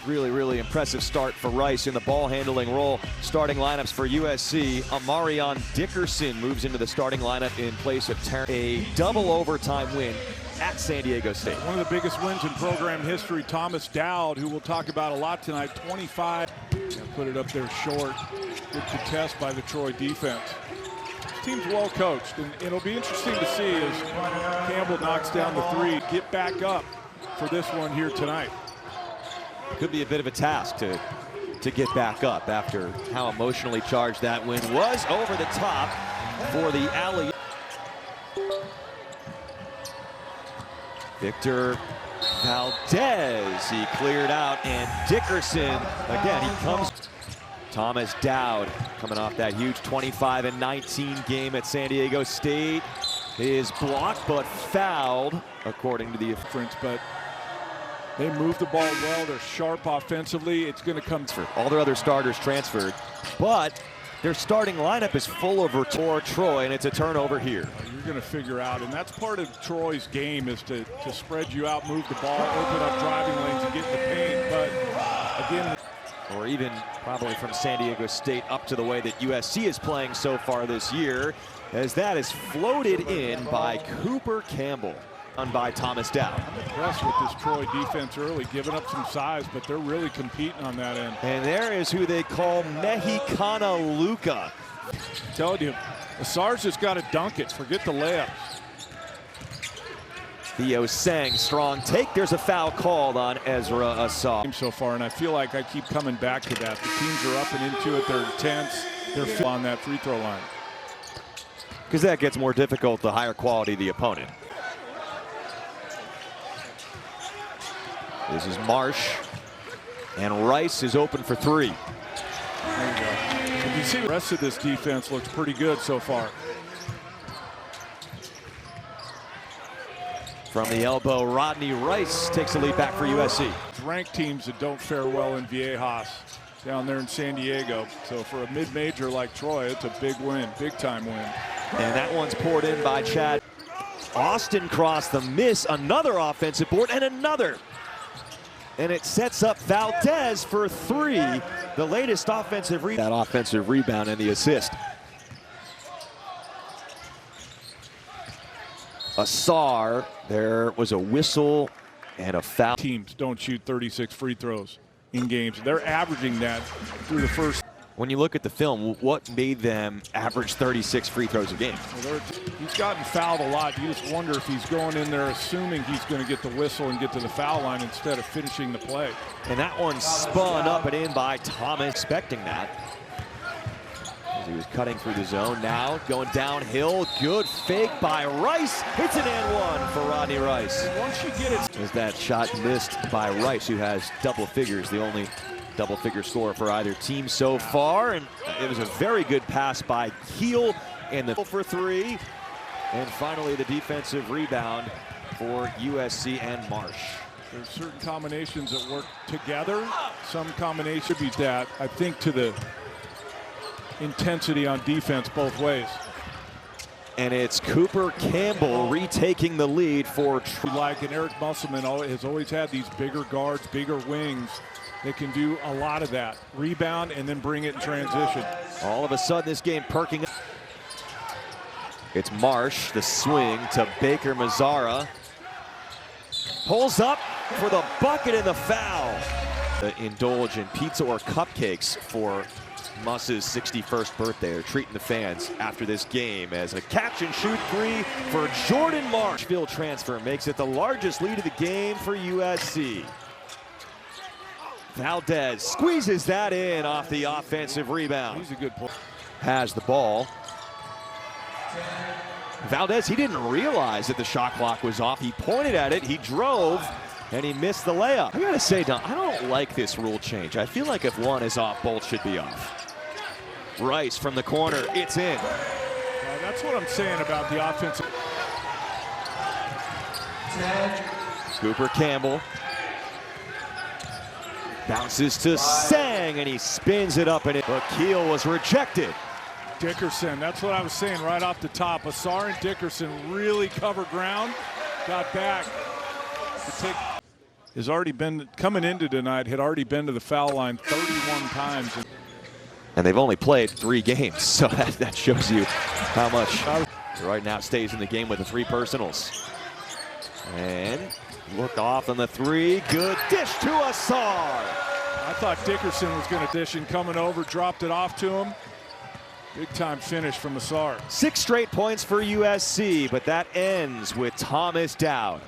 Really impressive start for Rice in the ball handling role. Starting lineups for USC. Amarion Dickerson moves into the starting lineup in place of a double overtime win at San Diego State. One of the biggest wins in program history, Thomas Dowd, who we'll talk about a lot tonight, 25. Put it up there short. Good contest by the Troy defense. This team's well coached, and it'll be interesting to see as Campbell knocks down the three, get back up for this one here tonight. Could be a bit of a task to get back up after how emotionally charged that win was. Over the top for the alley. Victor Valdez, he cleared out, and Dickerson, again, he comes. Thomas Dowd coming off that huge 25-19 game at San Diego State. Is blocked but fouled, according to the difference, but they move the ball well. They're sharp offensively. It's going to come through. All their other starters transferred, but their starting lineup is full of for Troy, and it's a turnover here. You're going to figure out, and that's part of Troy's game, is to spread you out, move the ball, open up driving lanes, and get in the paint. But again, or even probably from San Diego State up to the way that USC is playing so far this year, as that is floated in by Cooper Campbell. On by Thomas Dowd. I'm impressed with this Troy defense early, giving up some size, but they're really competing on that end. And there is who they call Mexicana Luca. Telling you, Asar's just got to dunk it. Forget the layups. Theo Sang, strong take. There's a foul called on Ezra Asar. So far, and I feel like I keep coming back to that. The teams are up and into it. They're intense. They're on that free throw line. Because that gets more difficult the higher quality the opponent. This is Marsh, and Rice is open for three. There you go. And you see the rest of this defense looks pretty good so far. From the elbow, Rodney Rice takes the lead back for USC. Ranked teams that don't fare well in Viejas down there in San Diego. So for a mid-major like Troy, it's a big win, big-time win. And that one's poured in by Chad. Austin Cross, the miss, another offensive board, and another. And it sets up Valdez for three, the latest offensive rebound. That offensive rebound and the assist. Asar, there was a whistle and a foul. Teams don't shoot 36 free throws in games. They're averaging that through the first. When you look at the film, what made them average 36 free throws a game? Well, he's gotten fouled a lot. You just wonder if he's going in there assuming he's going to get the whistle and get to the foul line instead of finishing the play. And that one spun up and in by Thomas, expecting that. As he was cutting through the zone, now going downhill. Good fake by Rice. Hits an and one for Rodney Rice. Once you get it. As that shot missed by Rice, who has double figures, the only double-figure score for either team so far, and it was a very good pass by Keel, and the for three, and finally the defensive rebound for USC and Marsh. There's certain combinations that work together. Some combinations beat that, I think, to the intensity on defense both ways. And it's Cooper Campbell retaking the lead for Troy. Like, and Eric Musselman has always had these bigger guards, bigger wings. They can do a lot of that. Rebound and then bring it in transition. All of a sudden, this game perking up. It's Marsh, the swing to Baker Mazzara. Pulls up for the bucket and the foul. Indulge in pizza or cupcakes for Muss's 61st birthday. They're treating the fans after this game as a catch-and-shoot three for Jordan Marsh. Field transfer makes it the largest lead of the game for USC. Valdez squeezes that in off the offensive rebound. He's a good player. Has the ball. Valdez, he didn't realize that the shot clock was off. He pointed at it, he drove, and he missed the layup. I gotta say, Don, I don't like this rule change. I feel like if one is off, both should be off. Rice from the corner, it's in. That's what I'm saying about the offensive. Cooper Campbell. Bounces to Sang, and he spins it up, and but Keel was rejected. Dickerson, that's what I was saying right off the top. Asar and Dickerson really cover ground, got back to take. has already been, coming into tonight, had already been to the foul line 31 times. And they've only played 3 games, so that shows you how much. Right now stays in the game with the 3 personals. And look off on the 3. Good dish to Asar. I thought Dickerson was going to dish and coming over, dropped it off to him. Big time finish from Asar. 6 straight points for USC, but that ends with Thomas Dowd.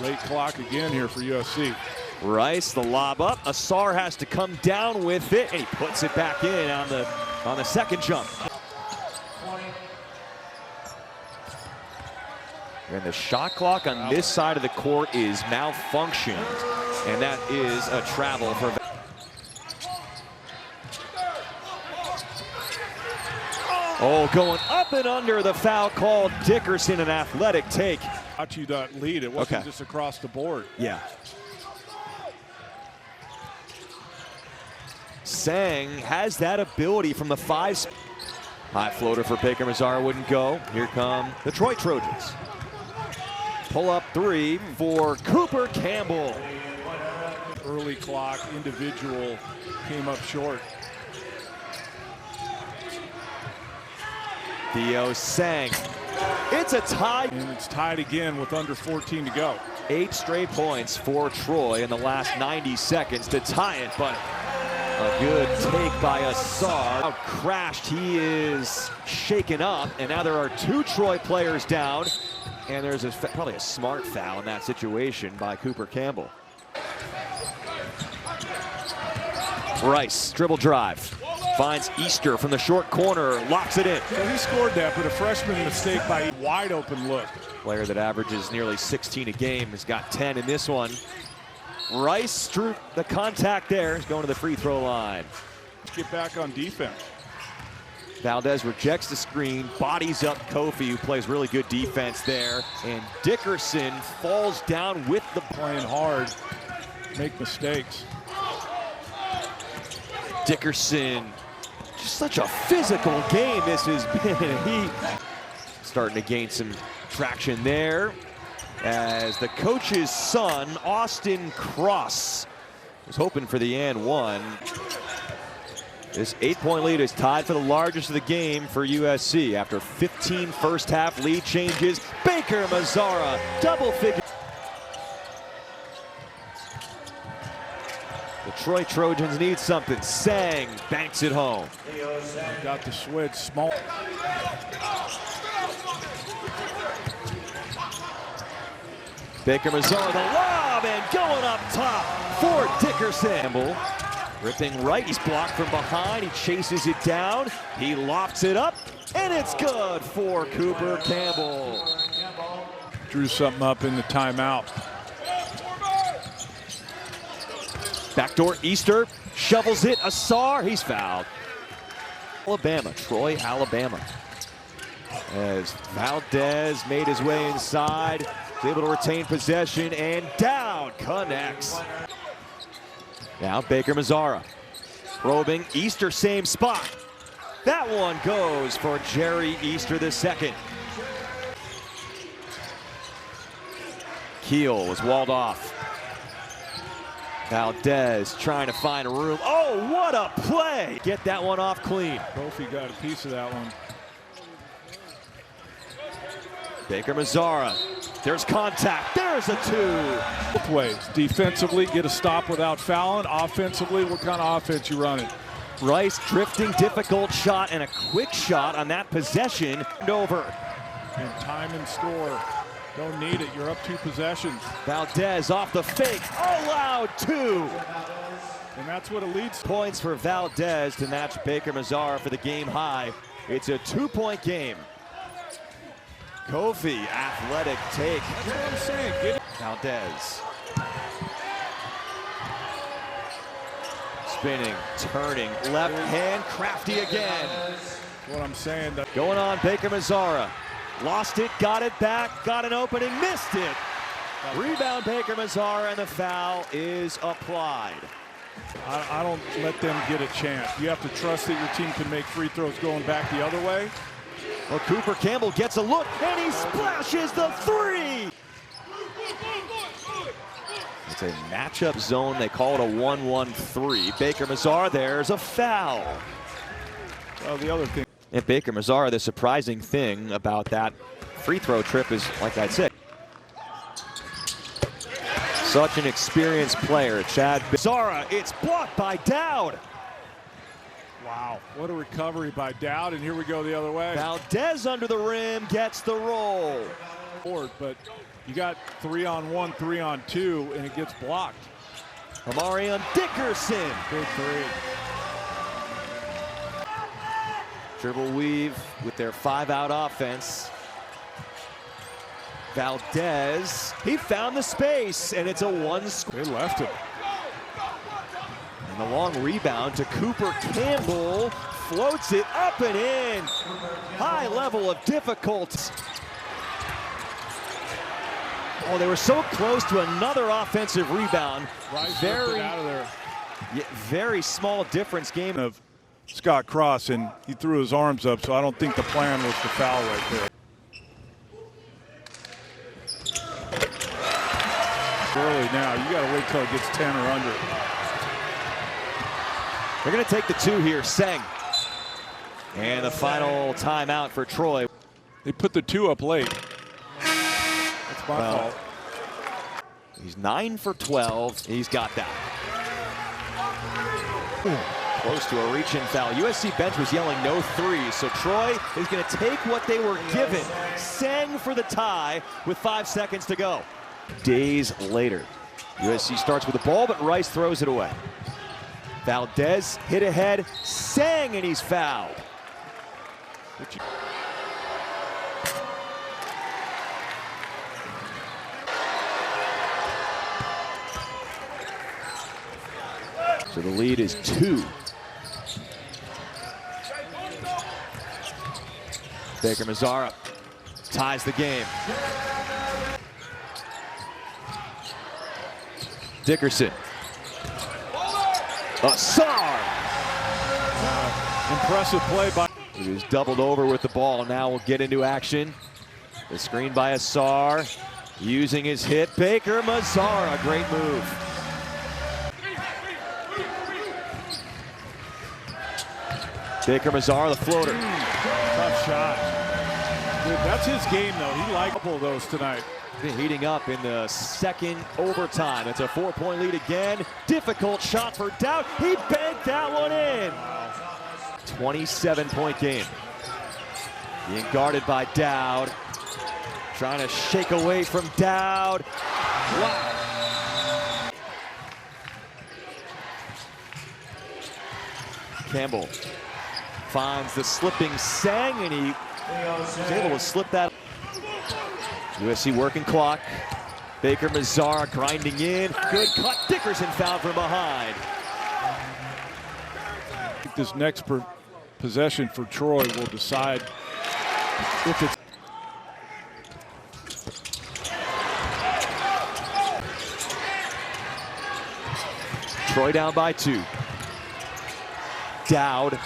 Late clock again here for USC. Rice, the lob up. Asar has to come down with it, and he puts it back in on the second jump. And the shot clock on this side of the court is malfunctioned, and that is a travel for. Oh, going up and under the foul called. Dickerson, an athletic take. Got you that lead. It wasn't just across the board. Yeah. Sang has that ability from the 5. High floater for Baker Mazzara wouldn't go. Here come the Troy Trojans. Pull up 3 for Cooper Campbell. Early clock, individual came up short. Theo Sang. It's a tie. And it's tied again with under 14 to go. 8 straight points for Troy in the last 90 seconds to tie it, but a good take by Asar. Out crashed, he is shaken up, and now there are 2 Troy players down, and there's probably a smart foul in that situation by Cooper Campbell. Rice, dribble drive, finds Easter from the short corner, locks it in. So he scored that, but a freshman mistake by a wide open look. Player that averages nearly 16 a game has got 10 in this one. Rice drew the contact there. He's going to the free throw line. Let's get back on defense. Valdez rejects the screen, bodies up Kofi, who plays really good defense there. And Dickerson falls down with the playing hard, make mistakes. Dickerson, just such a physical game this has been. He starting to gain some traction there, as the coach's son, Austin Cross, was hoping for the and 1. This 8-point lead is tied for the largest of the game for USC after 15 first half lead changes. Baker Mazzara, double figure. The Troy Trojans need something. Sang banks it home. Got the switch, small. Baker Mazzara, the lob, and going up top for Dickerson. Ripping right, he's blocked from behind, he chases it down, he lofts it up, and it's good for Cooper Campbell. Drew something up in the timeout. Backdoor Easter, shovels it, Asar, he's fouled. Alabama, Troy, Alabama. As Valdez made his way inside, was able to retain possession, and down connects. Now Baker Mazzara, probing Easter, same spot. That one goes for Jerry Easter II. Keel was walled off. Valdez trying to find a room. Oh, what a play! Get that one off clean. Kofi got a piece of that one. Baker Mazzara, there's contact, there's a 2. Both ways, defensively, get a stop without fouling. Offensively, what kind of offense you running? Rice drifting, difficult shot, and a quick shot on that possession. Over. And time and score. Don't need it, you're up 2 possessions. Valdez off the fake, allowed 2. And that's what it leads to. Points for Valdez to match Baker Mazzara for the game high. It's a 2-point game. Kofi, athletic take. That's what I'm saying. Get it. Valdez. Spinning, turning, left hand, crafty again. That's what I'm saying. Going on Baker Mazzara. Lost it, got it back, got an opening, missed it. Rebound Baker Mazzara, and the foul is applied. I don't let them get a chance. You have to trust that your team can make free throws going back the other way. Well, Cooper Campbell gets a look, and he splashes the 3. It's a matchup zone. They call it a 1-1-3. Baker Mazzara, there's a foul. Well, the other thing. And Baker Mazzara, the surprising thing about that free throw trip is, like I said, such an experienced player. Chad Mazzara, it's blocked by Dowd. Wow, what a recovery by Dowd, and here we go the other way. Valdez under the rim gets the roll. But you got 3-on-1, 3-on-2, and it gets blocked. Amarion Dickerson. Big three. Dribble weave with their 5-out offense. Valdez, he found the space, and it's a one-score. They left him. And the long rebound to Cooper Campbell, floats it up and in. High level of difficulty. Oh, they were so close to another offensive rebound. Rice very out of there. Yeah, very small difference game. Of Scott Cross, and he threw his arms up, so I don't think the plan was to foul right there. Early now, you got to wait till it gets 10 or under. They're going to take the two here, Seng. And the final timeout for Troy. They put the two up late. That's my fault. He's 9 for 12. He's got that. Close to a reach-in foul. USC bench was yelling no threes, so Troy is going to take what they were given. Seng for the tie with 5 seconds to go. Days later, USC starts with the ball, but Rice throws it away. Valdez hit ahead, Seng, and he's fouled. So the lead is 2. Baker Mazzara ties the game. Dickerson. Assar. Impressive play by. He was doubled over with the ball. Now we'll get into action. The screen by Assar. Using his hit. Baker Mazzara. Great move. Baker Mazzara, the floater. Tough shot. Dude, that's his game, though. He liked a couple of those tonight. Heating up in the second overtime. It's a 4-point lead again. Difficult shot for Dowd. He banked that one in. 27-point game. Being guarded by Dowd. Trying to shake away from Dowd. Wow. Campbell finds the slipping Seng, and he was able to slip that. USC working clock. Baker Mazzara grinding in. Good cut. Dickerson fouled from behind. This next possession for Troy will decide if it's. Troy down by 2. Dowd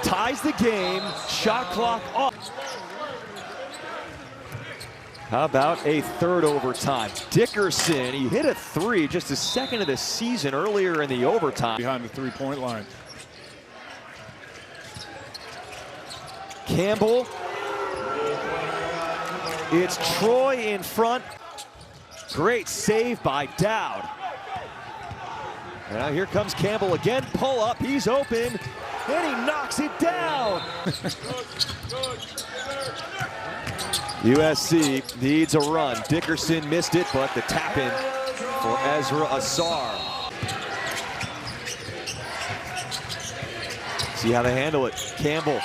ties the game. Shot clock off. How about a third overtime? Dickerson, he hit a 3, just his second of the season earlier in the overtime. Behind the three-point line. Campbell. It's Troy in front. Great save by Dowd. Now here comes Campbell again. Pull up, he's open, and he knocks it down. USC needs a run. Dickerson missed it, but the tap in for Ezra Assar. See how they handle it. Campbell.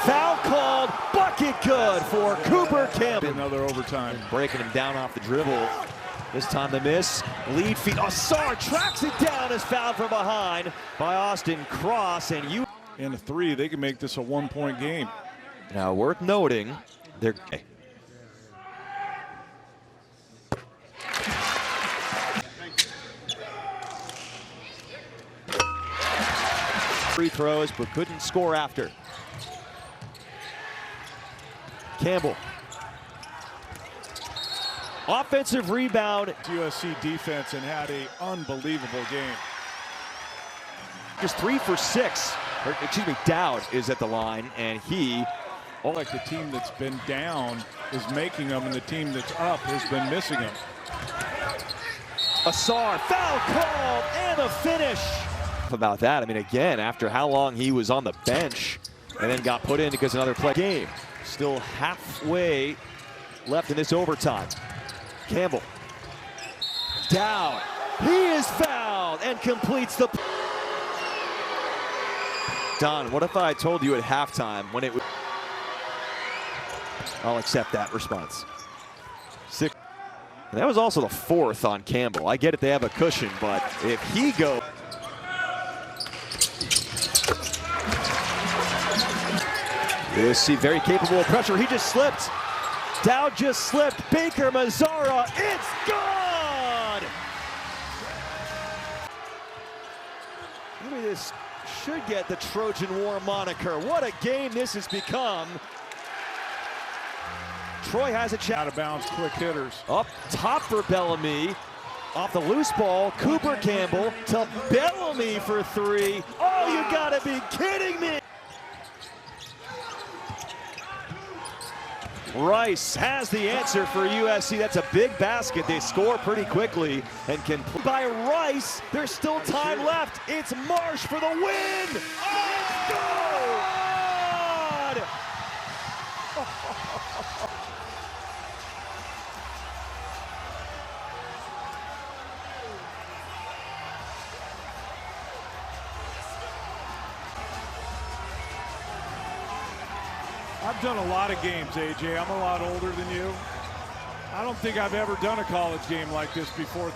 Foul called, bucket good for Cooper Campbell. Another overtime. Breaking him down off the dribble. This time the miss. Lead feed. Assar tracks it down as fouled from behind by Austin Cross. And in a 3, they can make this a 1-point game. Now worth noting, they're free throws, but couldn't score after. Offensive rebound. USC defense and had an unbelievable game. Just 3 for 6. Or, excuse me, Dowd is at the line, and he. Like the team that's been down is making them, and the team that's up has been missing them. Asar, foul called, and a finish. About that, I mean, again, after how long he was on the bench and then got put in because another play game. Still halfway left in this overtime. Campbell. Down. He is fouled and completes the. Don, what if I told you at halftime when it was. I'll accept that response. 6. And that was also the 4th on Campbell. I get it, they have a cushion, but if he goes. USC very capable of pressure. He just slipped. Dowd just slipped. Baker Mazzara, it's gone! Maybe this should get the Trojan War moniker. What a game this has become. Troy has a shot. Out of bounds, quick hitters. Up top for Bellamy. Off the loose ball, Cooper Campbell to Bellamy for 3. Oh, you gotta be kidding me! Rice has the answer for USC. That's a big basket. They score pretty quickly and can by Rice. There's still time left. It's Marsh for the win. Let's go! I've done a lot of games, AJ. I'm a lot older than you. I don't think I've ever done a college game like this before.